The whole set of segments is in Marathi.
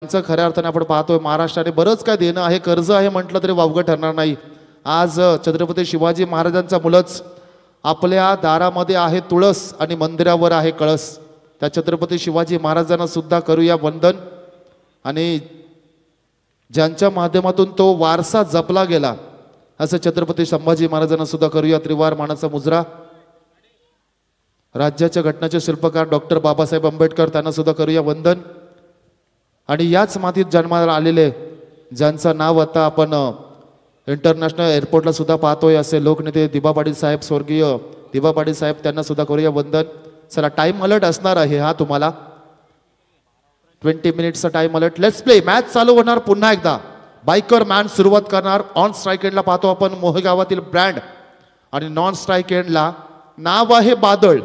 त्यांचं खऱ्या अर्थाने आपण पाहतोय महाराष्ट्राने बरंच काय देणं आहे, कर्ज आहे म्हटलं तरी वावगं ठरणार नाही। आज छत्रपती शिवाजी महाराजांचा मुलच आपल्या दारामध्ये आहे तुळस आणि मंदिरावर आहे कळस। त्या छत्रपती शिवाजी महाराजांना सुद्धा करूया वंदन आणि ज्यांच्या माध्यमातून तो वारसा जपला गेला असं छत्रपती संभाजी महाराजांना सुद्धा करूया त्रिवार मानाचा मुजरा। राज्याच्या घटनाचे शिल्पकार डॉक्टर बाबासाहेब आंबेडकर त्यांना सुद्धा करूया वंदन। आणि याच मातीत जन्माला आलेले ज्यांचं नाव आता आपण इंटरनॅशनल एअरपोर्टला सुद्धा पाहतोय असे लोकनेते दिबा पाटील साहेब, स्वर्गीय दिबा पाटील साहेब, त्यांना सुद्धा करूया वंदन। चला टाइम अलर्ट असणार आहे हा तुम्हाला 20 मिनिट्सचा time alert. Let's play. Match चालू होणार पुन्हा एकदा। बायकर मॅन सुरुवात करणार। ऑन स्ट्राइक एंडला पाहतो आपण मोहगावातील ब्रँड आणि नॉन स्ट्राइक एंडला नाव आहे बादळ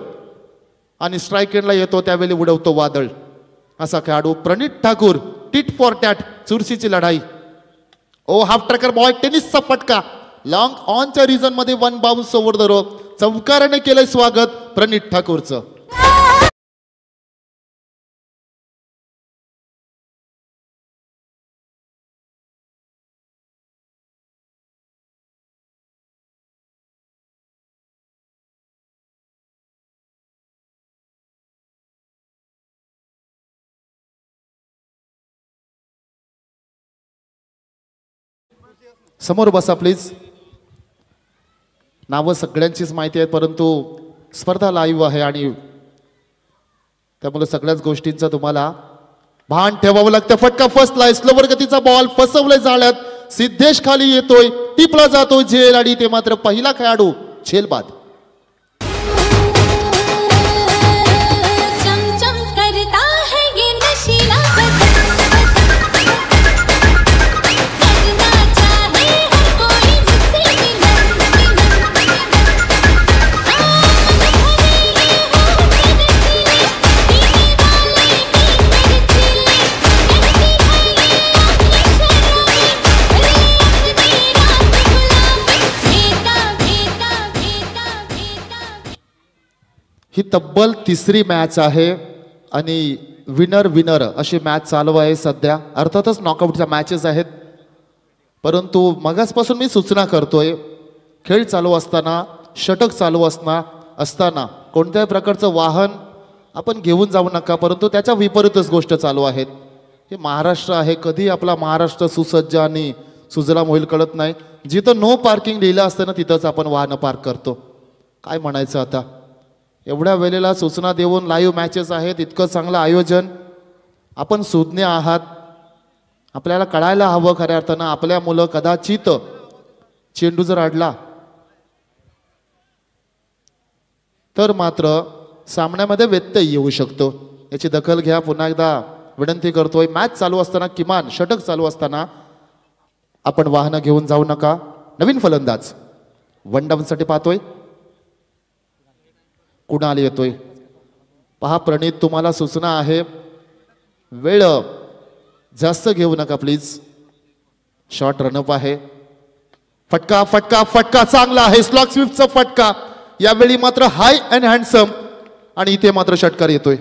आणि स्ट्राइक एंडला येतो त्यावेळी उडवतो वादळ असा खेळाडू प्रणित ठाकूर। टिट फॉर टॅट चुरशीची लढाई। ओ हाफ ट्रॅकर बॉय टेनिसचा फटका लॉंग ऑनच्या रिजन मध्ये 1 बाउन्स ओव्हर द रो। चौकाराने केलंय स्वागत प्रणित ठाकूरचं। समोर बसा प्लीज। नावं सगळ्यांचीच माहिती आहे परंतु स्पर्धा लाईव्ह आहे आणि त्यामुळे सगळ्याच गोष्टींचा तुम्हाला भान ठेवावं लागतं। फटका फर्स्ट ला स्लोवर गतीचा बॉल फसवले जाळ्यात। सिद्धेश खाली येतोय, टिपला जातो झेल आणि ते मात्र पहिला खेळाडू झेल बाद। ही तब्बल तिसरी मॅच आहे आणि विनर विनर अशी मॅच चालू आहे सध्या। अर्थातच नॉकआउटच्या मॅचेस आहेत परंतु मगासपासून मी सूचना करतोय खेळ चालू असताना, षटक चालू असताना कोणत्याही प्रकारचं वाहन आपण घेऊन जाऊ नका, परंतु त्याच्या विपरीतच गोष्ट चालू आहेत। हे महाराष्ट्र आहे, कधी आपला महाराष्ट्र सुसज्ज आणि सुजलाम होईल कळत नाही। जिथं नो पार्किंग लिहिलं असतं ना तिथंच आपण वाहनं पार्क करतो। काय म्हणायचं आता, एवढ्या वेळेला सूचना देऊन लाईव्ह मॅचेस आहेत, इतकं चांगलं आयोजन, आपण सुज्ञ आहात, आपल्याला कळायला हवं खऱ्या अर्थानं आपल्या मुलं कदाचित चेंडू जर अडला तर मात्र सामन्यामध्ये व्यत्यय येऊ शकतो। याची दखल घ्या पुन्हा एकदा विनंती करतोय। मॅच चालू असताना किमान षटक चालू असताना आपण वाहनं घेऊन जाऊ नका। नवीन फलंदाज वन डाऊन साठी पाहतोय कुणाल येतोय। पहा प्रणित, तुम्हाला सूचना आहे, वेळ जास्त घेऊ नका प्लीज। शॉट रनअप आहे। फटका फटका फटका चांगला आहे, स्लॉग स्वीपचा फटका। यावेळी मात्र हाय अँड हँडसम आणि इथे मात्र षटकार येतोय।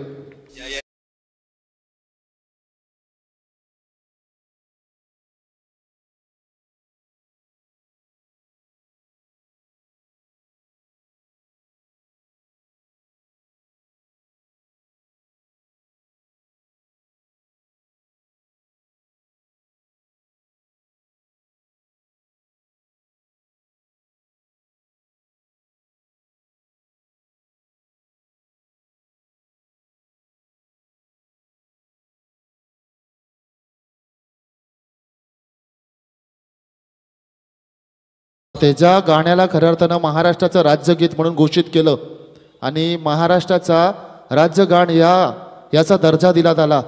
त्याच्या गाण्याला खऱ्या अर्थानं महाराष्ट्राचं राज्यगीत म्हणून घोषित केलं आणि महाराष्ट्राचा राज्यगान याचा दर्जा दिला त्याला।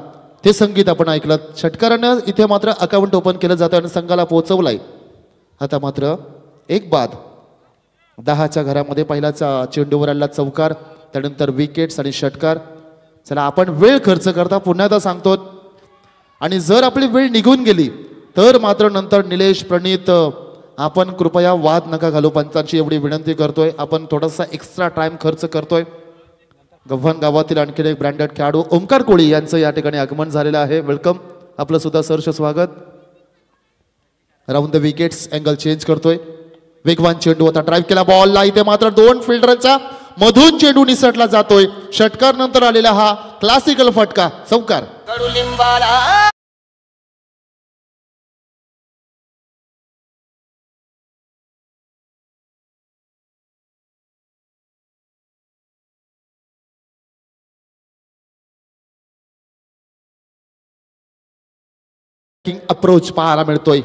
ते संगीत आपण ऐकलं। षटकारानं इथे मात्र अकाउंट ओपन केलं जातं आणि संघाला पोहोचवलाय। आता मात्र एक बाद 10च्या घरामध्ये पहिलाचा चेंडूवर आला चौकार, त्यानंतर विकेट्स आणि षटकार। चला आपण वेळ खर्च करता पुन्हा एकदा सांगतो आणि जर आपली वेळ निघून गेली तर मात्र नंतर निलेश, प्रणित आपण कृपया वाद नका घालू, पंचांची एवढी विनंती करतोय। आपण थोडासा एक्स्ट्रा टाइम खर्च करतोय। गव्हाण गावातील आणखी एक ब्रँडेड खेळाडू ओमकार कोळी यांचं या ठिकाणी आगमन झालेलं आहे। वेलकम आपलं सुद्धा सहर्ष स्वागत. Round the wickets angle change करतोय. वेगवान चेंडू होता, ड्राईव्ह केला बॉलला, इथे मात्र दोन फिल्डरच्या मधून चेंडू निसटला जातोय. षटकार नंतर आलेला हा क्लासिकल फटका, चौकार. अप्रोच पाहायला मिळतोय.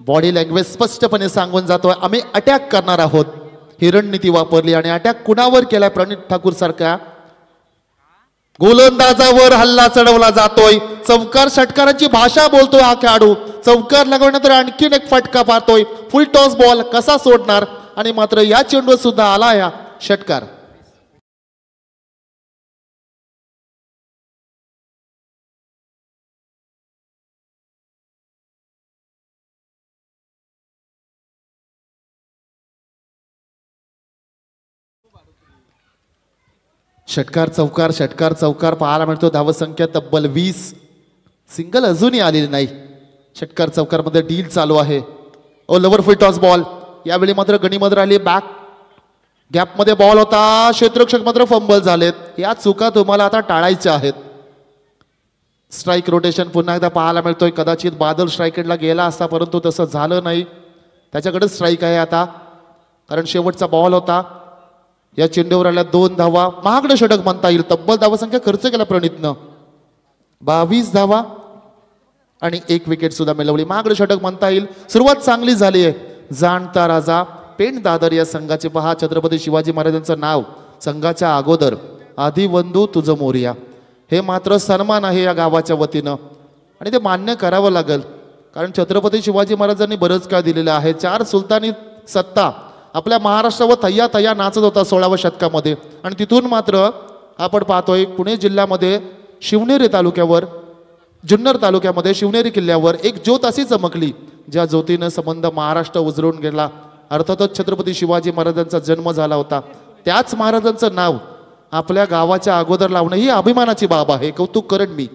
बॉडी लँग्वेज स्पष्टपणे सांगून जातोय आम्ही अटॅक करणार आहोत. ही रणनीती वापरली आणि अटॅक कुणावर केलाय? प्रणित ठाकूर सारख्या गोलंदाजावर हल्ला चढवला जातोय. चौकार षटकारांची भाषा बोलतोय हा खेळाडू. चौकार लागल्यानंतर आणखीन एक फटका पाहतोय. फुल टॉस बॉल कसा सोडणार? आणि मात्र या चेंडूवर सुद्धा आला या षटकार. षटकार चौकार, षटकार चौकार पाहायला मिळतो. धावसंख्या तब्बल 20. सिंगल अजूनही आलेली नाही. षटकार चौकार मध्ये डील चालू आहे. ओ लवर फुल टॉस बॉल. यावेळी मात्र गणीमध्ये राहिली. बॅक गॅप मध्ये बॉल होता. क्षेत्ररक्षक मात्र फंबल झालेत. या चुका तुम्हाला आता टाळायच्या आहेत. स्ट्राईक रोटेशन पुन्हा एकदा पाहायला मिळतोय. कदाचित बादल स्ट्राईक एंडला गेला असता, परंतु तसं झालं नाही. त्याच्याकडे स्ट्राईक आहे आता, कारण शेवटचा बॉल होता. या चेंडूवर आल्या 2 धावा. महागडं षटक म्हणता येईल. तब्बल धावसंख्या खर्च केला प्रणितनं. 22 धावा आणि 1 विकेट सुद्धा मिळवली. महागडं षटक म्हणता येईल. सुरुवात चांगली झाली आहे. जाणता राजा पेण दादर या संघाचे पहा. छत्रपती शिवाजी महाराजांचं नाव संघाच्या अगोदर आदिबंधू तुझं मोरया. हे मात्र सन्मान आहे या गावाच्या वतीनं आणि ते मान्य करावं लागेल, कारण छत्रपती शिवाजी महाराजांनी बरंच काळ दिलेलं आहे. 4 सुलतानी सत्ता आपल्या महाराष्ट्रावर थय्या थय्या नाचत होता 16व्या शतकामध्ये. आणि तिथून मात्र आपण पाहतोय पुणे जिल्ह्यामध्ये शिवनेरी तालुक्यावर, जुन्नर तालुक्यामध्ये शिवनेरी किल्ल्यावर एक ज्योत अशी चमकली, ज्या ज्योतीनं संबंध महाराष्ट्र उजळून गेला. अर्थातच छत्रपती शिवाजी महाराजांचा जन्म झाला होता. त्याच महाराजांचं नाव आपल्या गावाच्या अगोदर लावणं ही अभिमानाची बाब आहे. कौतुक करेन मी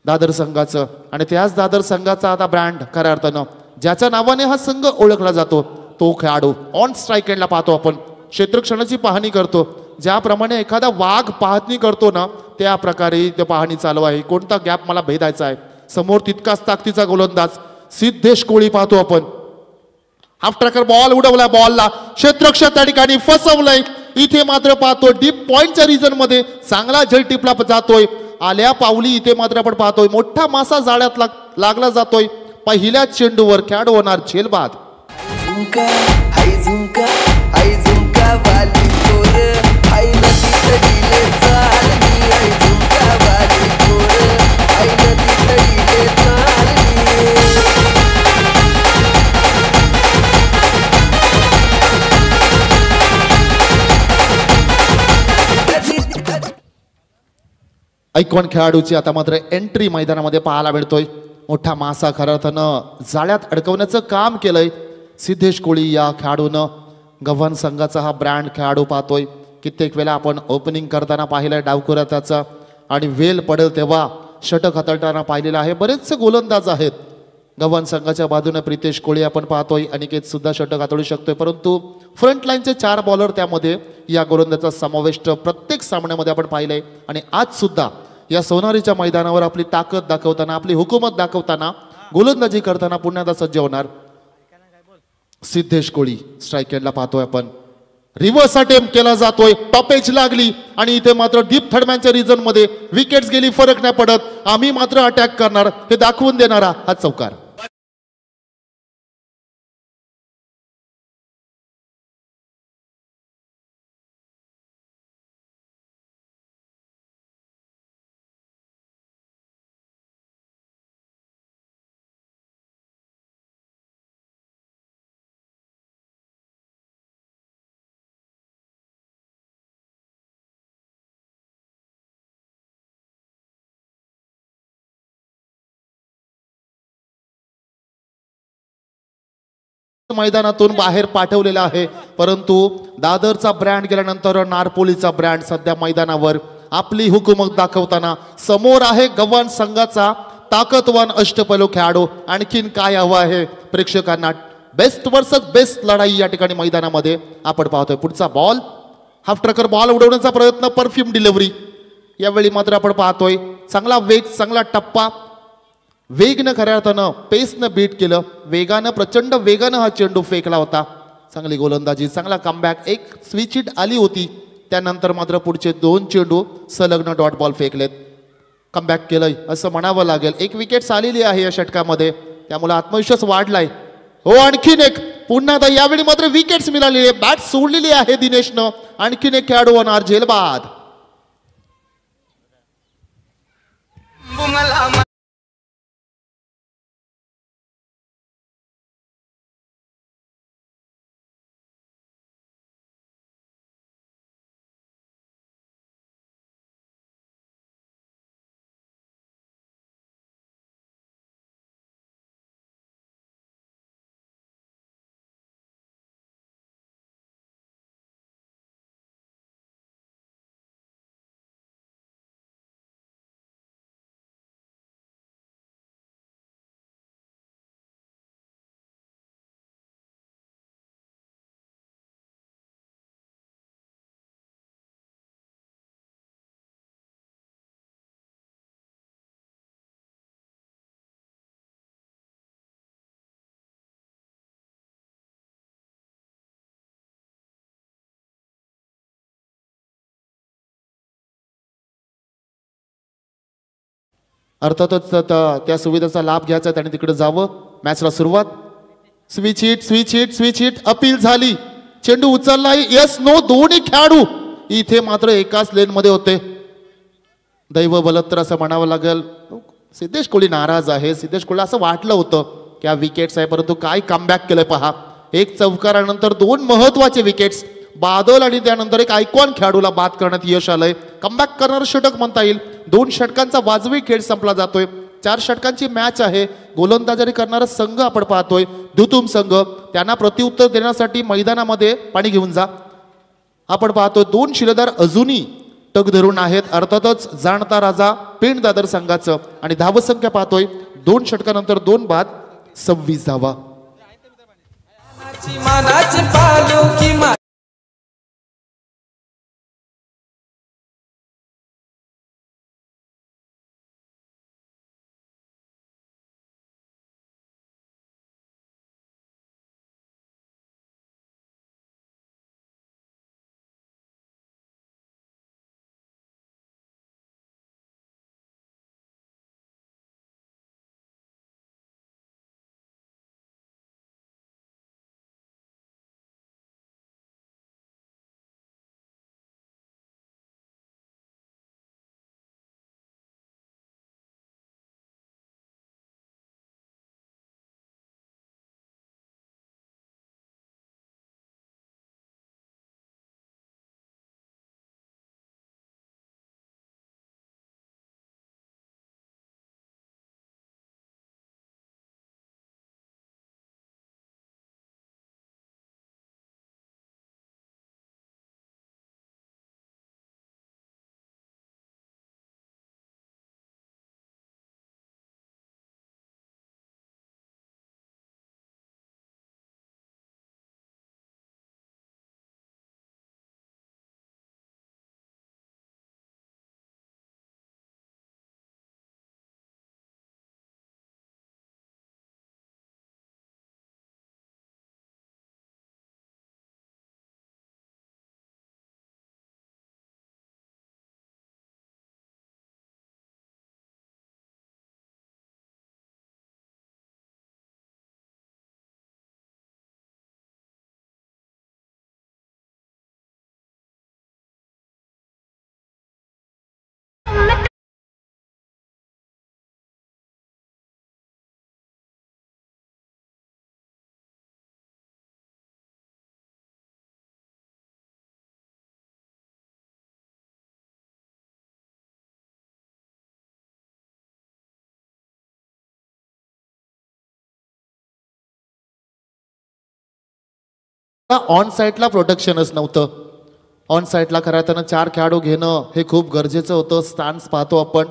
दादर संघाचं. आणि त्याच दादर संघाचा आता ब्रँड खऱ्या अर्थानं ज्याच्या नावाने हा संघ ओळखला जातो तो खेळाडू. ऑन स्ट्राईक एंडला पाहतो आपण. क्षेत्ररक्षणाची पाहणी करतो. ज्याप्रमाणे एखादा वाघ पाहणी करतो ना, त्या प्रकारे ते पाहणी चालू आहे. कोणता गॅप मला भेदायचा आहे? समोर तितकाच ताकदीचा गोलंदाज सिद्धेश कोळी पाहतो आपण. हाफ ट्रॅकर बॉल उडवला. बॉलला क्षेत्ररक्षक त्या ठिकाणी फसवलंय. इथे मात्र पाहतो डीप पॉइंटच्या रिजन मध्ये चांगला झेल टिपला जातोय. आल्या पावली इथे मात्र आपण पाहतोय मोठा मासा जाळ्यात लागला जातोय. पहिल्याच चेंडूवर खेळाडू होणार झेलबाद. हाय झुमका हाय झुमका वाली तोर हाय नदी तडीले चालली. हाय झुमका वाली तोर हाय नदी तडीले चालली. ऐकॉन खेळाडूची आता मात्र एंट्री मैदानामध्ये पाहायला मिळतोय. मोठा मासा खऱ्या अर्थानं जाळ्यात अडकवण्याचं काम केलंय सिद्धेश कोळी या खेळाडूनं. गव्हाण संघाचा हा ब्रँड खेळाडू पाहतोय. कित्येक वेळा आपण ओपनिंग करताना पाहिलंय डावखुरा त्याचा, आणि वेल पडेल तेव्हा षटक हाताळताना पाहिलेलं आहे. बरेचसे गोलंदाज आहेत गव्हाण संघाच्या बाजूने. प्रितेश कोळी आपण पाहतोय. अनिकेत सुद्धा षटक हाताळू शकतोय, परंतु फ्रंट लाईनचे 4 बॉलर त्यामध्ये या गोलंदाजाचा समावेश प्रत्येक सामन्यामध्ये आपण पाहिलंय. आणि आज सुद्धा या सोनारीच्या मैदानावर आपली ताकद दाखवताना, आपली हुकूमत दाखवताना, गोलंदाजी करताना पुन्हा एकदा सज्ज होणार सिद्धेश कोळी. स्ट्राईक एंडला पाहतोय आपण. रिव्हर्स अटेम्प्ट केला जातोय. टॉपेज लागली आणि इथे मात्र डीप थर्डमॅनच्या रिजन मध्ये विकेट्स गेली, फरक नाही पडत. आम्ही मात्र अटॅक करणार हे दाखवून देणारा हा चौकार. मैदानातून बाहेर पाठवलेला आहे, परंतु दादरचा ब्रँड गेल्यानंतर नारपोलीचा ब्रँड सध्या मैदानावर आपली हुकूमत दाखवताना समोर आहे गव्हाण संघाचा ताकदवान अष्टपैलू खेळाडू. आणखीन काय हवं आहे प्रेक्षकांना? बेस्ट वर्सेस बेस्ट लढाई या ठिकाणी मैदानामध्ये आपण पाहतोय. पुढचा बॉल, हाफ ट्रकर बॉल उडवण्याचा प्रयत्न, परफ्यूम डिलिव्हरी. यावेळी मात्र आपण पाहतोय चांगला वेग, चांगला टप्पा, वेगनं खऱ्या अर्थानं पेसनं बीट केलं. वेगानं, प्रचंड वेगानं हा चेंडू फेकला होता. चांगली गोलंदाजी, चांगला कमबॅक. एक स्विच हिट आली होती, त्यानंतर मात्र पुढचे 2 चेंडू सलग्न डॉट बॉल फेकलेत. कमबॅक केलंय असं म्हणावं लागेल. 1 विकेट आलेली आहे या षटकामध्ये, त्यामुळे आत्मविश्वास वाढलाय. हो, आणखीन एक, पुन्हा एकदा यावेळी मात्र विकेट्स मिळालेली, बॅट सोडलेली आहे दिनेशनं. आणखीन एक खेळाडू होणार झेलबाद. अर्थातच त्या सुविधेचा लाभ घ्यायचा, त्याने तिकडे जावं. मॅचला सुरुवात. Switch hit, switch hit, switch hit. Appeal झाली, चेंडू उचललाय. यस नो, दोन्ही खेळाडू इथे मात्र एकाच लेन मध्ये होते. दैव बलत्तर असं म्हणावं लागेल. सिद्धेश कोहली नाराज आहे. सिद्धेश कोहली असं वाटलं होतं की हा विकेट्स आहे, परंतु काय कमबॅक केलंय पहा. एक चौकारानंतर 2 महत्वाचे विकेट्स. बादल आणि त्यानंतर एक आयकॉन खेळाडूला बाद करण्यात यश आलंय. कमबॅक करणारं षटक म्हणता येईल. 2 षटकांचा वाजवी खेळ संपला जातोय. 4 षटकांची मॅच आहे. गोलंदाजी करणारा संघ आपण पाहतोय, दुतुम संघ. त्यांना प्रत्युत्तर देण्यासाठी मैदानामध्ये पाणी घेऊन जा. आपण पाहतोय 2 शिलेदार अजूनही टक धरून आहेत. अर्थातच जाणता राजा पेण दादर संघाचं. आणि धावसंख्या पाहतोय 2 षटकानंतर 2 बाद 26 धावा. ऑन साईडला प्रोटेक्शनच नव्हतं. ऑन साईडला खऱ्या अर्थानं 4 खेळाडू घेणं हे खूप गरजेचं होतं. स्टान्स पाहतो आपण.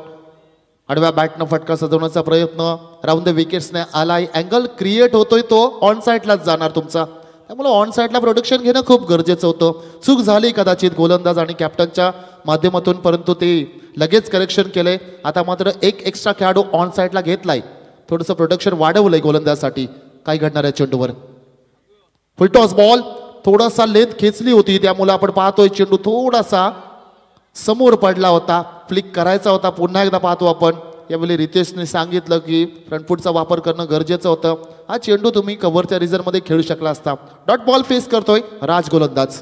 आडव्या बॅटनं फटका सजवण्याचा प्रयत्न राऊंड द विकेट्सने आलाय. अँगल क्रिएट होतोय तो ऑन साईडलाच जाणार तुमचा, त्यामुळे ऑन साईडला प्रोटेक्शन घेणं खूप गरजेचं होतं. चूक झाली कदाचित गोलंदाज आणि कॅप्टनच्या माध्यमातून, परंतु ते लगेच करेक्शन केले. आता मात्र एक एक्स्ट्रा खेळाडू ऑन साईडला घेतलाय, थोडंसं प्रोटेक्शन वाढवलंय गोलंदाजासाठी. काय घडणार आहे चेंडूवर? फुलटॉस बॉल, थोडासा लेंथ खेचली होती त्यामुळे आपण पाहतोय चेंडू थोडासा समोर पडला होता, फ्लिक करायचा होता. पुन्हा एकदा पाहतो आपण. यावेळी रितेशने सांगितलं की फ्रंट फूटचा वापर करणं गरजेचं होतं. हा चेंडू तुम्ही कव्हरच्या रिझनमध्ये खेळू शकला असता. डॉट बॉल फेस करतोय राज गोलंदाज.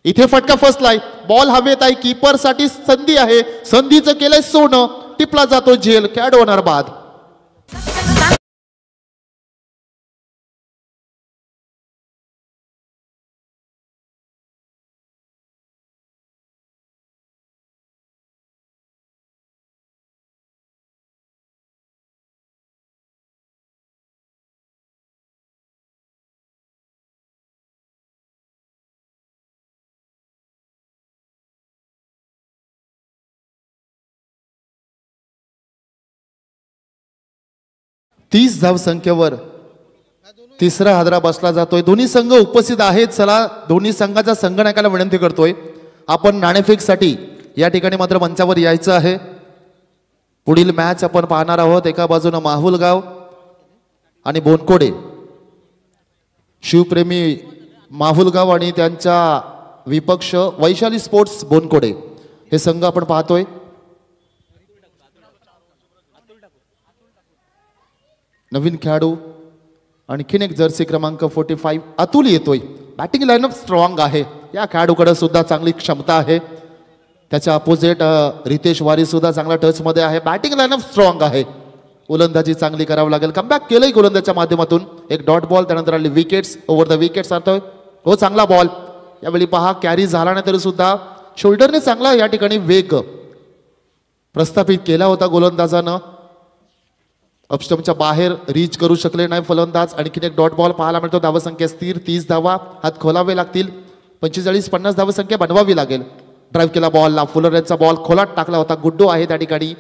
इथे फटका फसलाय, बॉल हवेत आहे, कीपर साठी संधी आहे, संधीचं केलंय सोनं, टिपला जातो झेल, कॅड होणार बाद. तीस धाव संख्येवर तिसरा हादरा बसला जातोय. दोन्ही संघ उपस्थित आहेत. चला दोन्ही संघाच्या संघनायकाला विनंती करतोय, आपण नाणेफेकसाठी या ठिकाणी मात्र मंचावर यायचं आहे. पुढील मॅच आपण पाहणार आहोत. एका बाजूने माहुलगाव आणि बोनकोडे, शिवप्रेमी माहुलगाव आणि त्यांच्या विपक्ष वैशाली स्पोर्ट्स बोनकोडे, हे संघ आपण पाहतोय. नवीन खेळाडू आणखीन एक जर्सी क्रमांक 45 अतुल येतोय. बॅटिंग लाईनअप स्ट्रॉंग आहे, या खेळाडूकडे सुद्धा चांगली क्षमता आहे. त्याच्या अपोजिट रितेश वारी सुद्धा चांगला टच मध्ये आहे. बॅटिंग लाईनअप स्ट्रॉंग आहे, गोलंदाजी चांगली करावी लागेल. कमबॅक केलंय गोलंदाजच्या माध्यमातून. एक डॉट बॉल, त्यानंतर आली विकेट्स, ओव्हर द विकेट्स आणतोय. हो चांगला बॉल. यावेळी पहा कॅरी झाला नाही तरी सुद्धा शोल्डरने चांगला या ठिकाणी वेग प्रस्थापित केला होता गोलंदाजानं. अपस्टम्पच्या बाहेर रीच करू शकले नाही फलंदाज. आणखीन एक डॉट बॉल पाहायला मिळतो. धावसंख्या स्थिर 30 धावा, हात खोलावे लागतील. 45-50 धावसंख्या बनवावी लागेल. ड्राईव्ह केला बॉलला, फुलर यांचा बॉल खोलात टाकला होता. गुड्डू आहे त्या ठिकाणी.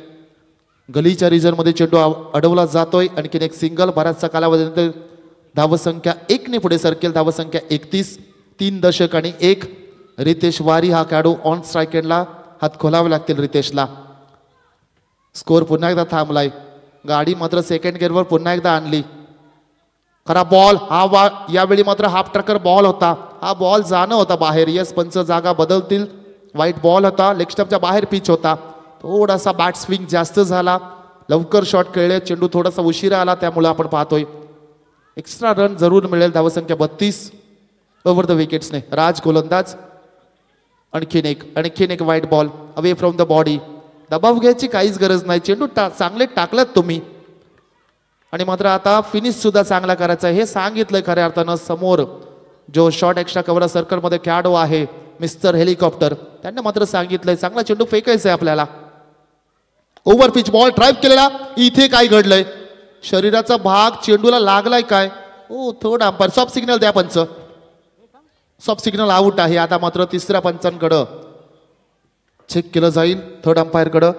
गलीच्या रिजन मध्ये चेंडू अडवला जातोय. आणखीन एक सिंगल, बराचसा कालावधीनंतर धावसंख्या 1 ने पुढे सरकेल. धावसंख्या 31, 3 दशक आणि 1. रितेश वारी हा खेळाडू ऑन स्ट्राईक एंडला, हात खोलावे लागतील रितेशला. स्कोर पुन्हा एकदा थांबलाय. गाडी मात्र सेकंड गिअरवर पुन्हा एकदा आणली. खरा बॉल हा यावेळी मात्र हाफ ट्रकर बॉल होता. हा बॉल जाणं होता बाहेर. यस पंच जागा बदलतील. वाईट बॉल होता, लेग स्टंपच्या बाहेर पिच होता. थोडासा बॅट स्विंग जास्त झाला, लवकर शॉट खेळले, चेंडू थोडासा उशिरा आला, त्यामुळे आपण पाहतोय एक्स्ट्रा रन जरूर मिळेल. धावसंख्या 32 ओव्हर द विकेट्सने. राज गोलंदाज. आणखीन एक वाईट ball away from the body. दबाव घ्यायची काहीच गरज नाही. चेंडू चांगले टाकलात तुम्ही, आणि मात्र आता फिनिश सुद्धा चांगला करायचा हे सांगितलंय खऱ्या अर्थानं. समोर जो शॉट एक्स्ट्रा कव्हर सर्कलमध्ये खेळाडू आहे मिस्टर हेलिकॉप्टर, त्यांना मात्र सांगितलंय चांगला चेंडू फेकायचा आहे आपल्याला. ओव्हर पिच बॉल ड्राईव्ह केलेला. इथे काय घडलंय? शरीराचा भाग चेंडूला लागलाय काय? ओ थर्ड अंपायर सॉफ्ट सिग्नल द्या पंच. सॉफ्ट सिग्नल आउट आहे. आता मात्र तिसऱ्या पंचांकडं चेक केलं जाईल, थर्ड अंपायर कडं.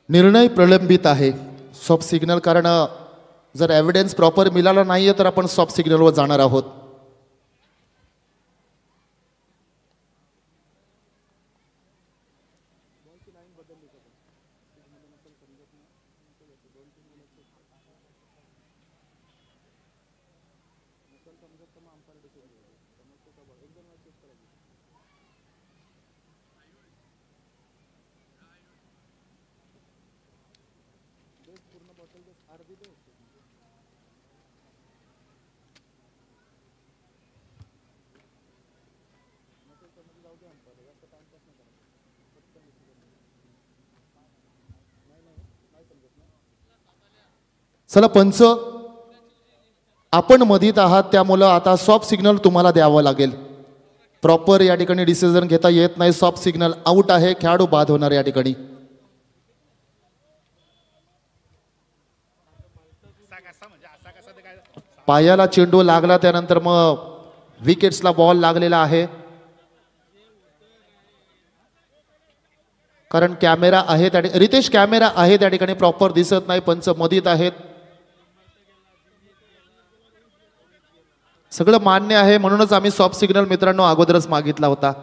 निर्णय प्रलंबित आहे. सॉफ्ट सिग्नल, कारण जर एव्हिडन्स प्रॉपर मिळाला नाहीये तर आपण सॉफ्ट सिग्नलवर जाणार आहोत. चला पंच, आपण मधीत आहात त्यामुळे आता सॉफ्ट सिग्नल तुम्हाला द्यावं लागेल. प्रॉपर या ठिकाणी डिसिजन घेता येत नाही. सॉफ्ट सिग्नल आउट आहे, खेळाडू बाद होणार या ठिकाणी. पायाला चेंडू लागला, त्यानंतर मग विकेट्सला बॉल लागलेला आहे. कारण कॅमेरा आहे त्या रितेश कॅमेरा आहे त्या ठिकाणी प्रॉपर दिसत नाही, पंच मधीत आहेत. सगळं मान्य आहे म्हणूनच आम्ही सॉफ्ट सिग्नल मित्रांनो अगोदरच मागितला होता.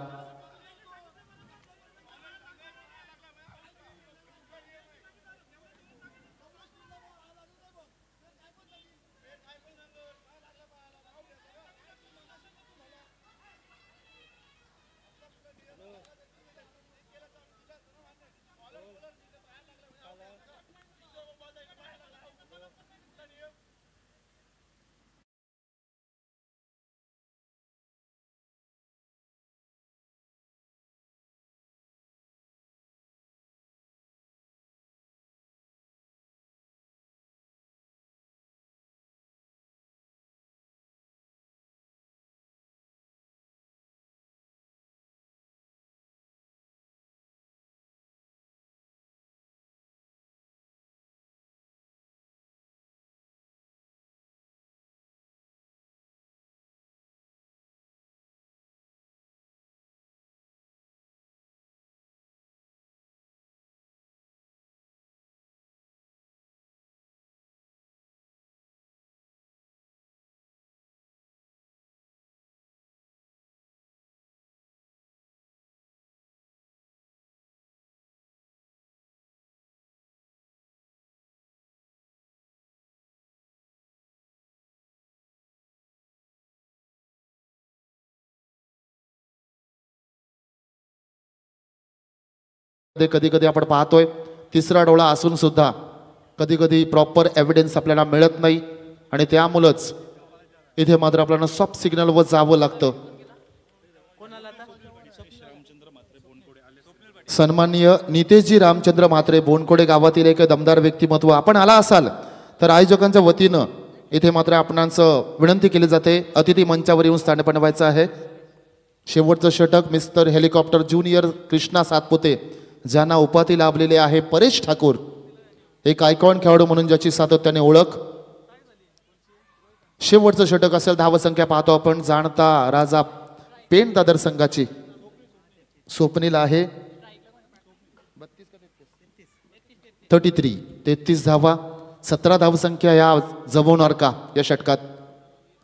कधी कधी आपण पाहतोय तिसरा डोळा असून सुद्धा कधी कधी प्रॉपर एव्हिडन्स आपल्याला मिळत नाही आणि त्यामुळेच इथे मात्र आपल्याला सॉफ्ट सिग्नलवर जावं लागतं. सन्माननीय नितेशजी रामचंद्र म्हात्रे बोनकोडे गावातील एक दमदार व्यक्तिमत्व आपण आला असाल तर आयोजकांच्या वतीनं इथे मात्र आपणांचं विनंती केली जाते अतिथी मंचावर येऊन स्थान बनवायचं आहे. शेवटचं षटक mister helicopter junior Krishna Satpute ज्यांना उपाधी लाभलेली आहे परेश ठाकूर, एक आयकॉन खेळाडू म्हणून ज्याची सातत्याने ओळख. शेवटचं षटक असेल धावसंख्या पाहतो आपण जाणता राजा पेण दादर संघाची स्वप्नील आहे 33 धावा 17 धावसंख्या या जमवणार का या षटकात.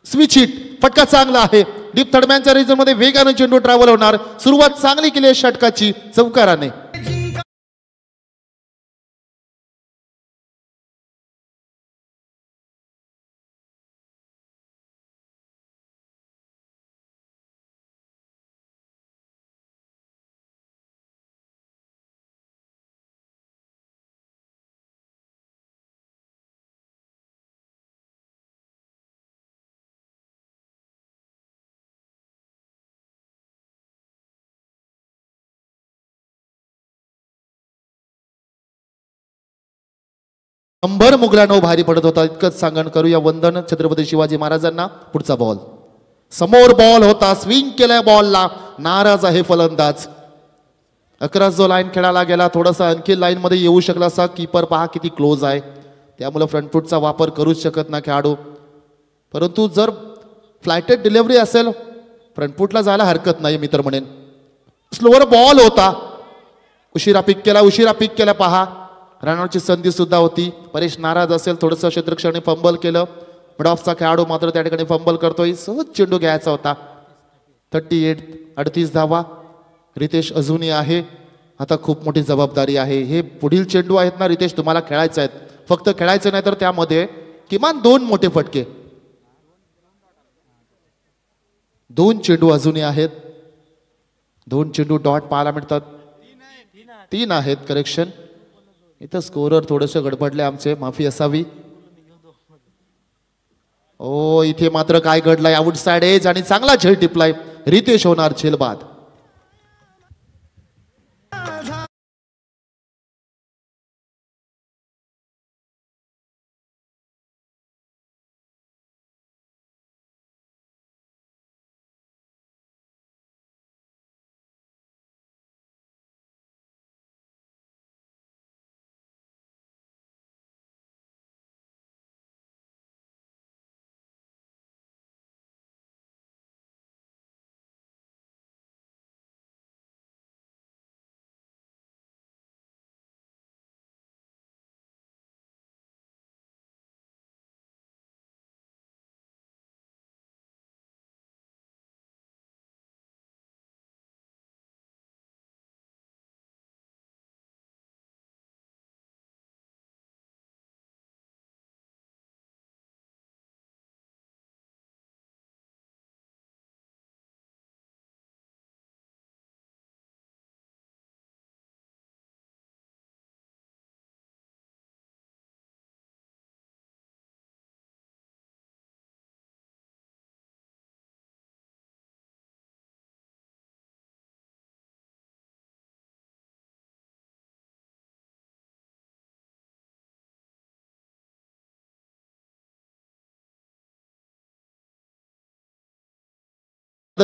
स्विच हिट फटका चांगला आहे डीप थर्डमॅनच्या रिजन मध्ये वेगाने चेंडू ट्रॅव्हल होणार. सुरुवात चांगली केली आहे षटकाची चौकाराने. शंभर मुघलांनो भारी पडत होता इतकंच सांगण करूया वंदन छत्रपती शिवाजी महाराजांना. पुढचा बॉल समोर बॉल होता स्विंग केलाय बॉलला नाराज आहे फलंदाज. 11 जो लाईन खेळायला गेला थोडासा आणखी लाईन मध्ये येऊ शकला असा. कीपर पहा किती क्लोज आहे त्यामुळे फ्रंट फूटचा वापर करूच शकत ना खेळाडू. परंतु जर फ्लायटेड डिलिव्हरी असेल फ्रंट फूटला जायला हरकत नाही मित्र म्हणेन. स्लोअर बॉल होता उशिरा पिक केला पहा. रनआउटची संधी सुद्धा होती. परेश नाराज असेल थोडंसं क्षेत्ररक्षणाने फंबल केलं. मिड ऑफचा खेळाडू मात्र त्या ठिकाणी फंबल करतोय. सहज चेंडू घ्यायचा होता. 38 धावा. रितेश अजूनही आहे. आता खूप मोठी जबाबदारी आहे. हे पुढील चेंडू आहेत ना रितेश तुम्हाला खेळायचे आहेत. फक्त खेळायचं नाही तर त्यामध्ये किमान 2 मोठे फटके. 2 चेंडू अजूनही आहेत. 2 चेंडू डॉट पाहायला मिळतात. 3 आहेत करेक्शन. इथं स्कोरर थोडेसे गडबडले आमचे माफी असावी. ओ इथे मात्र काय घडलाय आउटसाइड एज आणि चांगला झेल टिपलाय. रितेश होणार झेल बाद.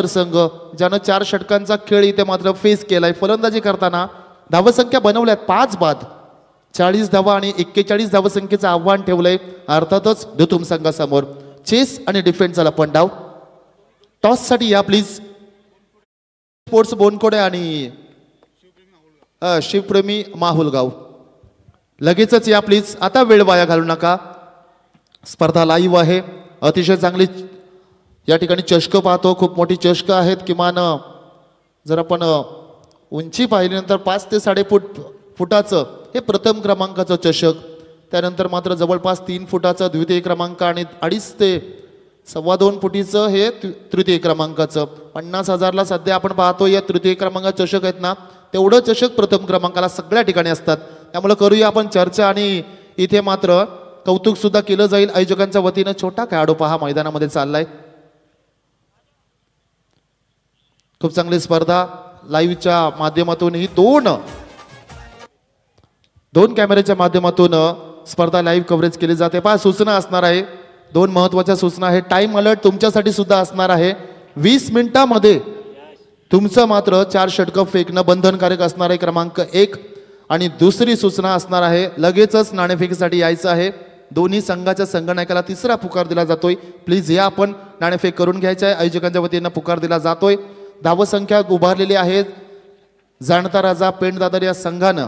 संघ ज्यानं 4 षटकांचा खेळ इथे मात्र फेस केलाय. फलंदाजी करताना धावसंख्या बनवल्यात 5 बाद, 40 धावा आणि 41 धावसंख्येचं आव्हान ठेवलंय अर्थातच दुतुम संघासमोर. चेस आणि डिफेन्सचा लपंडाव. टॉस साठी या प्लीज. स्पोर्ट्स बोनकोडे आणि शिवप्रेमी माहुलगाव लगेचच या प्लीज. आता वेळ वाया घालू नका. स्पर्धा लाईव्ह आहे. अतिशय चांगली या ठिकाणी चषक पाहतो. खूप मोठी चषक आहेत. किमान जर आपण उंची पाहिल्यानंतर 5 ते 5.5 फुटाचं हे प्रथम क्रमांकाचं चषक, त्यानंतर मात्र जवळपास 3 फुटाचं द्वितीय क्रमांक आणि 2.5 ते 2.25 फुटीचं हे तृतीय क्रमांकाचं. 50,000ला सध्या आपण पाहतो या तृतीय क्रमांकाचे चषक आहेत ना, तेवढं चषक प्रथम क्रमांकाला सगळ्या ठिकाणी असतात. त्यामुळे करूया आपण चर्चा आणि इथे मात्र कौतुक सुद्धा केलं जाईल आयोजकांच्या वतीनं. छोटा खेळाडू पहा मैदानामध्ये चाललाय. खूप चांगली स्पर्धा लाईव्हच्या माध्यमातून ही दोन कॅमेऱ्याच्या माध्यमातून स्पर्धा लाईव्ह कव्हरेज केली जाते. पहा सूचना असणार आहे. 2 महत्वाच्या सूचना आहे. टाइम अलर्ट तुमच्यासाठी सुद्धा असणार आहे. 20 मिनिटांमध्ये तुमचं मात्र 4 षटकं फेकणं बंधनकारक असणार आहे. क्रमांक 1. आणि दुसरी सूचना असणार आहे लगेचच नाणेफेकीसाठी यायचं आहे. दोन्ही संघाच्या संघनायकाला 3रा पुकार दिला जातोय. प्लीज या आपण नाणेफेक करून घ्यायचं आहे. आयोजकांच्या वतीनं पुकार दिला जातोय. धावसंख्या उभारलेली आहे. जाणता राजा पेंडदादर या संघानं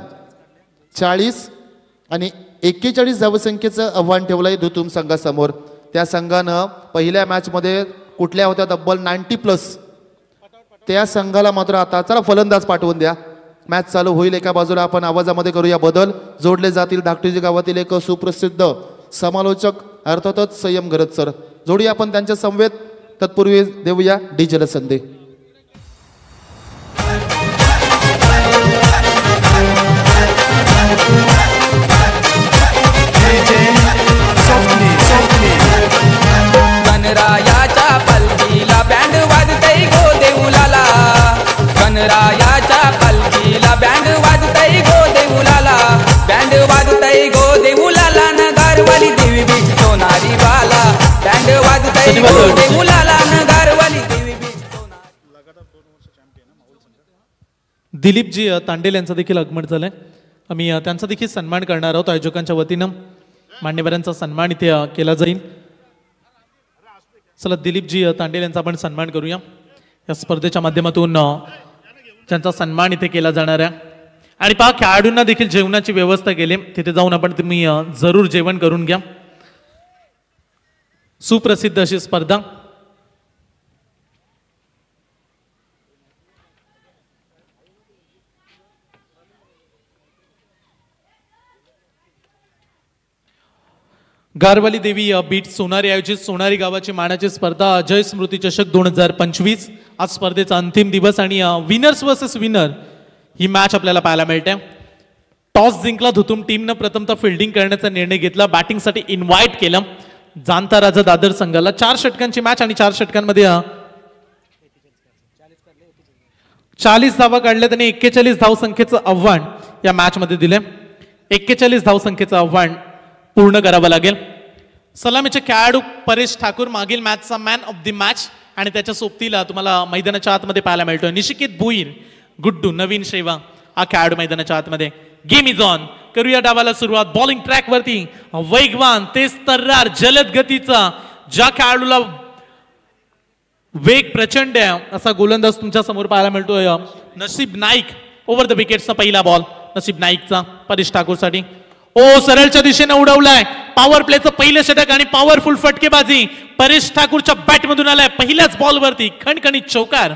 40 आणि 41 धावसंख्येचं आव्हान ठेवलंय दुतुम संघासमोर. त्या संघानं पहिल्या मॅच मध्ये कुठल्या होत्या तब्बल 90+. त्या संघाला मात्र आता चला फलंदाज पाठवून द्या. मॅच चालू होईल. एका बाजूला आपण आवाजामध्ये करूया बदल. जोडले जातील धाकटीजी गावातील एक सुप्रसिद्ध समालोचक अर्थातच संयम गरज सर. जोडूया आपण त्यांच्या समवेत. तत्पूर्वी देऊया डीजेला संधी. गणरायाच्या पलकीला बँड वाजतय गो देऊलाला. गणरायाच्या पलकीला बँड वाजतय गो देऊलाला. बँड वाजतय गो देऊलाला. नगारवाली देवी बीच सोनारी बाला. बँड वाजतय गो देऊलाला. नगारवाली देवी बीच सोनारी. दिलीपजी तांडेल यांचा देखील आगमन झालंय. आम्ही त्यांचा देखील सन्मान करणार आहोत. आयोजकांच्या वतीनं मान्यवरांचा सन्मान इथे केला जाईल. चला दिलीपजी तांडेल यांचा आपण सन्मान करूया. या स्पर्धेच्या माध्यमातून त्यांचा सन्मान इथे केला जाणार आहे. आणि पहा खेळाडूंना देखील जेवणाची व्यवस्था केली. तिथे जाऊन आपण तुम्ही जरूर जेवण करून घ्या. सुप्रसिद्ध अशी स्पर्धा. गारवाली देवी बीट सोनारी आयोजित सोनारी गावाची मानाची स्पर्धा अजय स्मृती चषक 2025. आज स्पर्धेचा अंतिम दिवस आणि विनर्स वर्सेस विनर ही मॅच आपल्याला पाहायला मिळते. टॉस जिंकला दुतुम टीमनं प्रथमतः फिल्डिंग करण्याचा निर्णय घेतला. बॅटिंगसाठी इन्व्हाइट केलं जाणता राजा दादर संघाला. 4 षटकांची मॅच आणि 4 षटकांमध्ये 40 धावा काढल्या. त्याने 41 धावसंख्येचं आव्हान या मॅच मध्ये दिले. 41 धावसंख्येचं आव्हान पूर्ण करावं लागेल. सलामीचे खेळाडू परेश ठाकूर मागील मॅचचा मॅन ऑफ द मॅच आणि त्याच्या सोबतीला तुम्हाला मैदानाच्या आतमध्ये पाहायला मिळतोय निशिकेत भुईर, गुड्डू, नवीन शेवा हा खेळाडू मैदानाच्या आतमध्ये. Game is on. करूया डावाला सुरुवात. बॉलिंग ट्रॅक वरती वेगवान तेज तर्रार जलद गतीचा ज्या खेळाडूला वेग प्रचंड आहे असा गोलंदाज तुमच्या समोर पाहायला मिळतोय नसीब नाईक. ओव्हर द विकेटचा पहिला बॉल नसीब नाईकचा परेश ठाकूर साठी. ओ सरळच्या दिशेने उडवलाय. पॉवर प्लेचं पहिलं षटक आणि पॉवरफुल फटकेबाजी परेश ठाकूरच्या बॅट मधून आलाय. पहिल्याच बॉल वरती खणखणीत चौकार.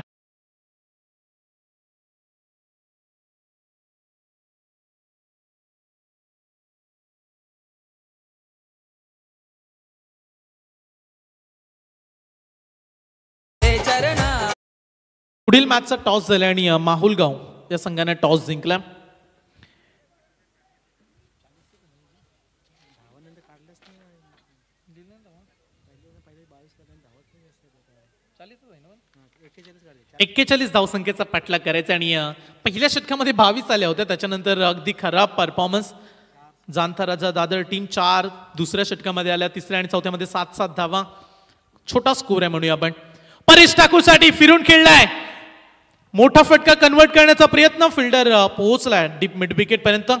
पुढील मॅचचा टॉस झाला आणि माहुलगाव या संघाने टॉस जिंकला. एक्केचाळीस धावसंख्येचा पाठलाग करायचा आणि पहिल्या षटकामध्ये 22 आल्या होत्या. त्याच्यानंतर अगदी खराब परफॉर्मन्स. जाणता राजा दादर टीम 4 दुसऱ्या षटकामध्ये आल्या. तिसऱ्या आणि चौथ्यामध्ये 7-7 धावा. छोटा स्कोर आहे म्हणूया आपण. परेश ठाकूरसाठी फिरून खेळलाय, मोठा फटका कन्वर्ट करण्याचा प्रयत्न, फिल्डर पोहोचलाय डीप मिड विकेट पर्यंत,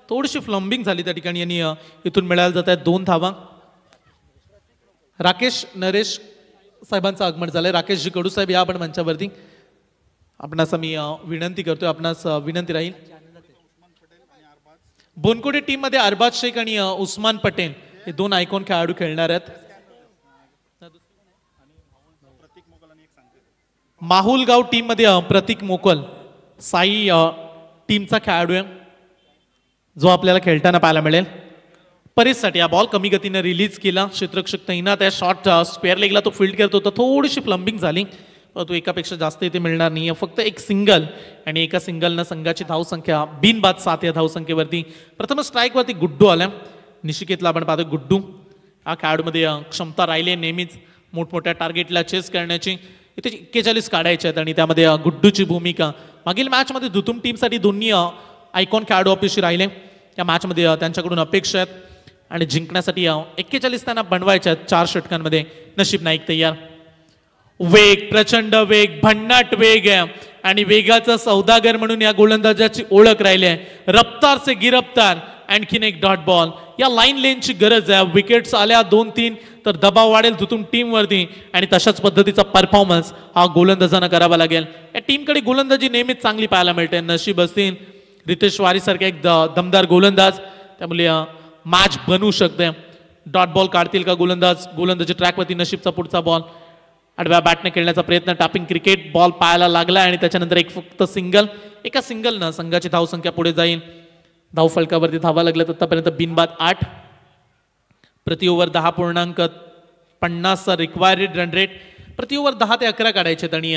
थोडीशी फ्लम्बिंग झाली त्या ठिकाणी आणि इथून मिळायला जात आहेत 2 धावा. राकेश नरेश साहेबांचं आगमन झालंय. राकेशजी कडू साहेब या आपण मंचावरती. आपणास मी विनंती करतोय, आपणास विनंती राहील. बोनकोडे टीम मध्ये अरबाज शेख आणि उस्मान पटेल हे 2 आयकॉन खेळाडू खेळणार आहेत. माहुलगाव टीम मध्ये प्रतीक मोकल साई टीमचा खेळाडू आहे जो आपल्याला खेळताना पाहायला मिळेल. परेशसाठी हा बॉल कमी गतीने रिलीज केला, क्षेत्ररक्षक तैनात आहे, शॉट स्क्वेअर लेगला तो फील्ड करतो तर थोडीशी फ्लम्बिंग झाली, परंतु एकापेक्षा जास्त इथे मिळणार नाही. फक्त एक सिंगल आणि एका सिंगलनं संघाची धावसंख्या बिनबाद 7 या धावसंख्येवरती. प्रथम स्ट्राईकवरती गुड्डू आला, निशिकेतला आपण पाहतो. गुड्डू हा खेळाडूमध्ये क्षमता राहिली नेहमीच मोठमोठ्या टार्गेटला चेस करण्याची. इथे 41 काढायचे आहेत आणि त्यामध्ये गुड्डूची भूमिका. मागील मॅचमध्ये दुतुम टीमसाठी दोन्ही आयकॉन खेळाडू अपयशी राहिले. या मॅचमध्ये त्यांच्याकडून अपेक्षा आहेत आणि जिंकण्यासाठी 41 त्यांना बनवायच्या आहेत 4 षटकांमध्ये. नशीब नाईक तयार. वेग, प्रचंड वेग, भन्नाट वेग आहे आणि वेगाचा सौदागर म्हणून या गोलंदाजाची ओळख राहिली आहे. रफ्तार से गिरफ्तार. आणखीन एक डॉट बॉल. या लाईन लेनची गरज आहे. विकेट्स आल्या 2-3 तर दबाव वाढेल तुतुम टीमवरती आणि तशाच पद्धतीचा परफॉर्मन्स हा गोलंदाजांना करावा लागेल. या टीमकडे गोलंदाजी नेहमीच चांगली पाहायला मिळते. नशीब असतील रितेश वारी सारखे एक दमदार गोलंदाज, त्यामुळे मॅच बनवू शकते. डॉट बॉल काढतील का गोलंदाज? गोलंदाजी ट्रॅकवरती. नशीबचा पुढचा बॉल आडव्या बॅटने खेळण्याचा प्रयत्न. टॅपिंग क्रिकेट बॉल पाहायला लागला आणि त्याच्यानंतर एक फक्त सिंगल. एका सिंगलनं संघाची धावसंख्या पुढे जाईल. धाव फलकावरती धावा लागल्यात आतापर्यंत बिनबाद 8. प्रति ओव्हर 10.50 रिक्वायर्ड रन रेट. प्रति ओव्हर 10 ते 11 काढायचे आणि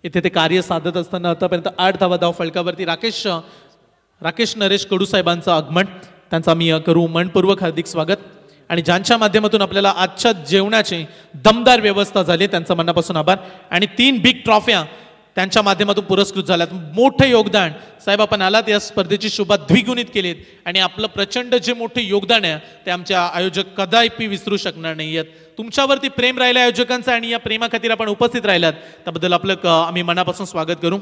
इथे ते कार्य साधत असताना आतापर्यंत 8 धावा धाव फलकावरती. राकेश नरेश कडू साहेबांचं आगमन, त्यांचा मी करू मनपूर्वक हार्दिक स्वागत. आणि ज्यांच्या माध्यमातून आपल्याला आजच्या जेवणाची दमदार व्यवस्था झाली त्यांचं मनापासून आभार. आणि 3 बिग ट्रॉफ्या त्यांच्या माध्यमातून पुरस्कृत झाल्यात. मोठे योगदान साहेब आपण आलात, या स्पर्धेची शोभा द्विगुणित केलीत आणि आपलं प्रचंड जे मोठे योगदान आहे ते आमच्या आयोजक कदापि विसरू शकणार नाहीयेत. तुमच्यावरती प्रेम राहिलं आयोजकांचं आणि या प्रेमाखातीर आपण उपस्थित राहिलात त्याबद्दल आपलं आम्ही मनापासून स्वागत करू.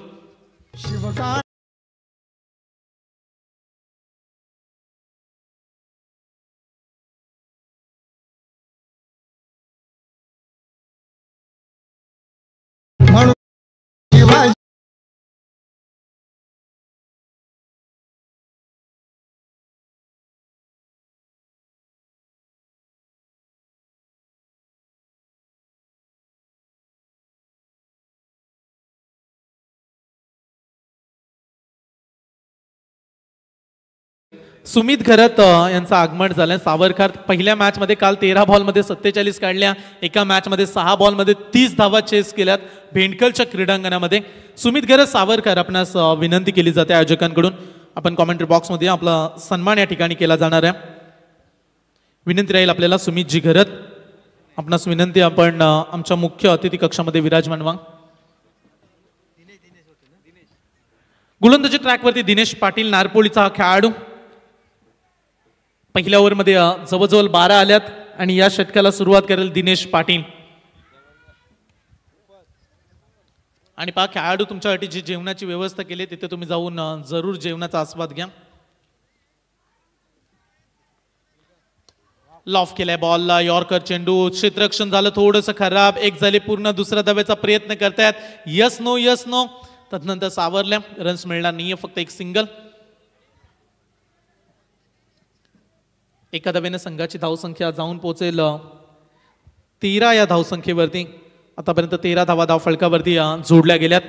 सुमित घरत यांचं आगमन झालं. सावरकर पहिल्या मॅच मध्ये काल 13 बॉलमध्ये 47 काढल्या. एका मॅच मध्ये 6 बॉलमध्ये 30 धावा चेस केल्यात भेंडकलच्या क्रीडांगणामध्ये. सुमित घरत सावरकर आपणास विनंती केली जाते आयोजकांकडून, आपण कॉमेंट्री बॉक्समध्ये आपला सन्मान या ठिकाणी केला जाणार आहे. विनंती राहील आपल्याला सुमितजी घरत, आपणास विनंती आपण आमच्या मुख्य अतिथी कक्षामध्ये विराजमान व्हा. गोलंदाजी ट्रॅकवरती दिनेश पाटील नारपोळीचा हा खेळाडू. पहिल्या ओव्हरमध्ये जवळजवळ 12 आल्यात आणि या षटकाला सुरुवात करेल दिनेश पाटील. आणि पहा खेळाडू तुमच्यासाठी जी जेवणाची व्यवस्था केली तिथे तुम्ही जाऊन जरूर जेवणाचा आस्वाद घ्या. लॉफ केलाय बॉलला, यॉर्कर चेंडू, क्षेत्ररक्षण झालं थोडंसं खराब. एक झाले पूर्ण, दुसऱ्या धावेचा प्रयत्न करतायत. Yes no. तदनंतर सावरल्या, रन्स मिळणार नाहीये, फक्त एक सिंगल. एका धावेने संघाची धावसंख्या जाऊन पोहोचेल 13 या धावसंख्येवरती. आतापर्यंत 13 धावा धाव फलकावरती जोडल्या गेल्यात.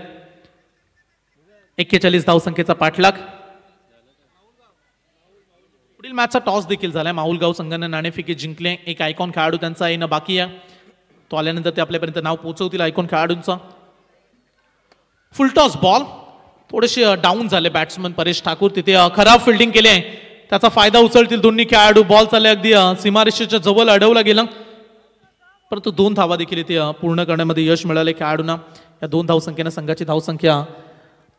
41 धावसंख्येचा पाठलाग. पुढील मॅचचा टॉस देखील झालाय. माहुलगाव संघाने नाणेफेकी जिंकले. एक आयकॉन खेळाडू त्यांचा येणं बाकी आहे, तो आल्यानंतर ते आपल्यापर्यंत नाव पोहोचवतील आयकॉन खेळाडूंचा. फुल टॉस बॉल, थोडेसे डाऊन झाले बॅट्समन परेश ठाकूर, तिथे खराब फिल्डिंग केले, त्याचा फायदा उचलतील दोन्ही खेळाडू. बॉल चालले अगदी सीमारेषेच्या जवळ अडवला गेला, परंतु 2 धावा देखील इथे पूर्ण करण्यामध्ये यश मिळाले खेळाडूंना. या 2 धावसंख्येनं संघाची धावसंख्या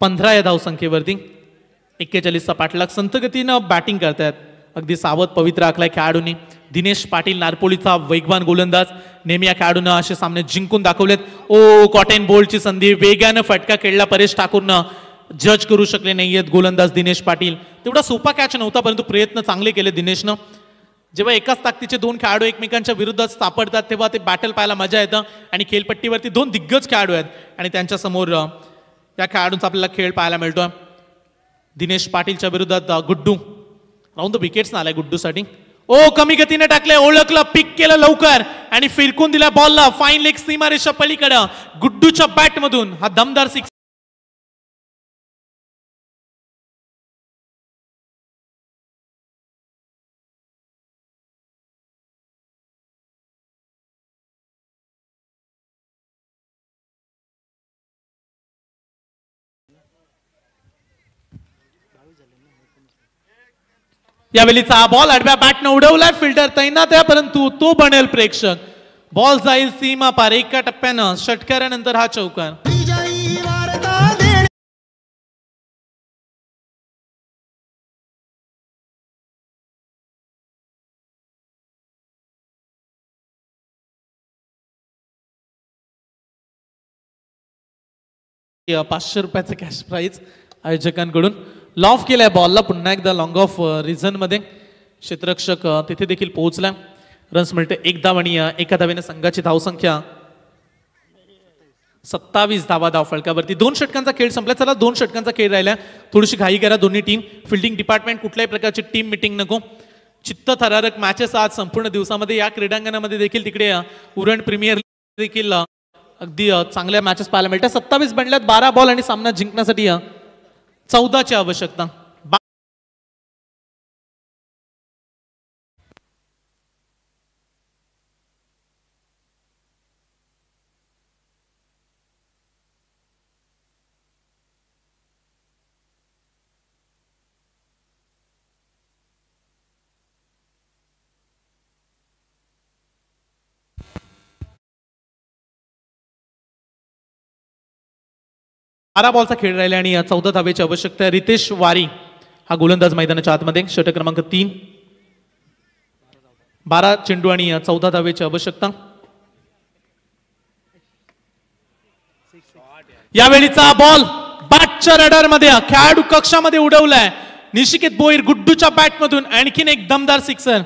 15 या धावसंख्येवरती. 41चा पाठलाग. संतगतीनं बॅटिंग करतायत अगदी सावध पवित्र आखलाय खेळाडूंनी. दिनेश पाटील नारपोळीचा वेगवान गोलंदाज, नेहमी या खेळाडूंना असे सामने जिंकून दाखवलेत. ओ कॉटन बोल्टची संधी, वेगानं फटका खेळला परेश ठाकूरनं, जज करू शकले नाहीयेत गोलंदाज दिनेश पाटील. तेवढा सोपा कॅच नव्हता परंतु प्रयत्न चांगले केले दिनेशनं. जेव्हा एकाच ताकदीचे दोन खेळाडू एकमेकांच्या विरुद्धात सापडतात तेव्हा ते बॅटल पाहायला मजा येतं. आणि खेळपट्टीवरती दोन दिग्गज खेळाडू आहेत आणि त्यांच्या समोर या खेळाडूंचा आपल्याला खेळ पाहायला मिळतोय. दिनेश पाटीलच्या विरोधात गुड्डू राऊंड द विकेट्स आलाय गुड्डूसाठी. ओ कमी गतीने टाकले, ओळखलं, पिक केलं लवकर आणि फिरकून दिला बॉलला फाईन लेग सीमारेषा पलीकडं. गुड्डूच्या बॅट मधून हा दमदार सिक्स. यावेळीचा बॉल आडव्या बॅटनं उडवलाय, फिल्डर तैनात आहे परंतु तो बनेल प्रेक्षक. बॉल जाईल सीमा पार एका टप्प्यानं, षटकारानंतर हा चौकार. ₹500 कॅश प्राइज आयोजकांकडून. लॉफ केलाय बॉलला पुन्हा एकदा लॉंग ऑफ रिझन मध्ये. क्षेत्ररक्षक तिथे देखील पोहोचला. रन्स मिळते 1 धाव आणि एका धावेने संघाची धावसंख्या 27 धावा धाव फलकावरती. 2 षटकांचा खेळ संपला. चला 2 षटकांचा खेळ राहिला, थोडीशी घाई करा दोन्ही टीम. फिल्डिंग डिपार्टमेंट कुठल्याही प्रकारची टीम मिटिंग नको. चित्तथरारक मॅचेस आज संपूर्ण दिवसामध्ये या क्रीडांगणामध्ये देखील. तिकडे उरण प्रीमियर देखील अगदी चांगल्या मॅचेस पाहायला मिळतात. 27 बनल्यात, 12 बॉल आणि सामना जिंकण्यासाठी 14ची आवश्यकता. 12 बॉलचा खेळ राहिला आणि 14 धावेची आवश्यकता आहे. रितेश वारी हा गोलंदाज मैदानाच्या आतमध्ये, षटक क्रमांक 3. 12 चेंडू आणि 14 धावेची आवश्यकता. यावेळीचा बॉल बॅटच्या रडार मध्ये, खेळाडू कक्षामध्ये उडवलाय. निशिकेत बोईर गुड्डूच्या बॅट मधून आणखीन एक दमदार सिक्सर.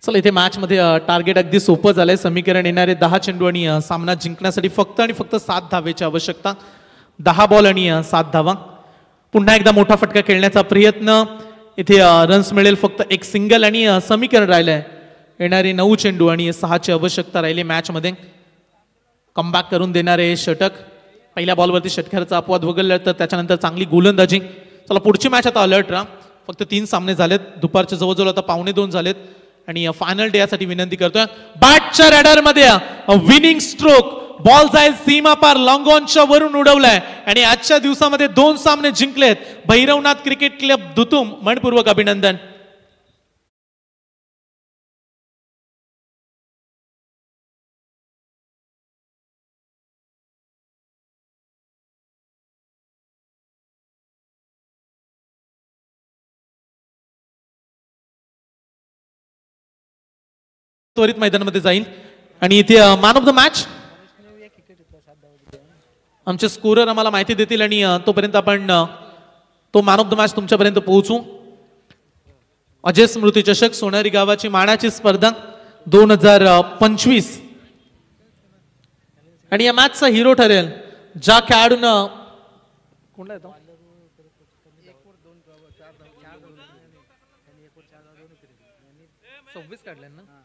चला इथे मॅच मध्ये टार्गेट अगदी सोपं झालंय. समीकरण येणारे 10 चेंडू आणि सामना जिंकण्यासाठी फक्त आणि फक्त 7 धावेची आवश्यकता. 10 बॉल आणि 7 धावा. पुन्हा एकदा मोठा फटका खेळण्याचा प्रयत्न. इथे रन्स मिळेल फक्त एक सिंगल आणि समीकरण राहिलंय. येणारे 9 चेंडू आणि 6ची आवश्यकता राहिली मॅच मध्ये. कमबॅक करून देणारे षटक. पहिल्या बॉलवरती षटकाराचा अपवाद वगळला तर त्याच्यानंतर चांगली गोलंदाजी. चला पुढची मॅच आता अलर्ट राहा. फक्त 3 सामने झालेत, दुपारच्या जवळजवळ आता 1:15 झालेत आणि फायनल डे यासाठी विनंती करतोय. बॅटच्या रॅडर मध्ये विनिंग स्ट्रोक. बॉल जाईल सीमा पार, लॉंग ऑनच्या वरून उडवलाय आणि आजच्या दिवसामध्ये 2 सामने जिंकलेत. भैरवनाथ क्रिकेट क्लब दुतुम मनपूर्वक अभिनंदन. त्वरित मैदानामध्ये जाईल आणि इथे मॅन ऑफ द मॅच आमचे स्कोरर आम्हाला माहिती देतील आणि तोपर्यंत आपण तो मॅन ऑफ द मॅच तुमच्यापर्यंत पोहोचू. अजय स्मृती चषक सोनारी गावाची मानाची स्पर्धा 2025 आणि या मॅचचा हिरो ठरेल ज्या खेळाडूनं कोणला येतो 26 काढले ना.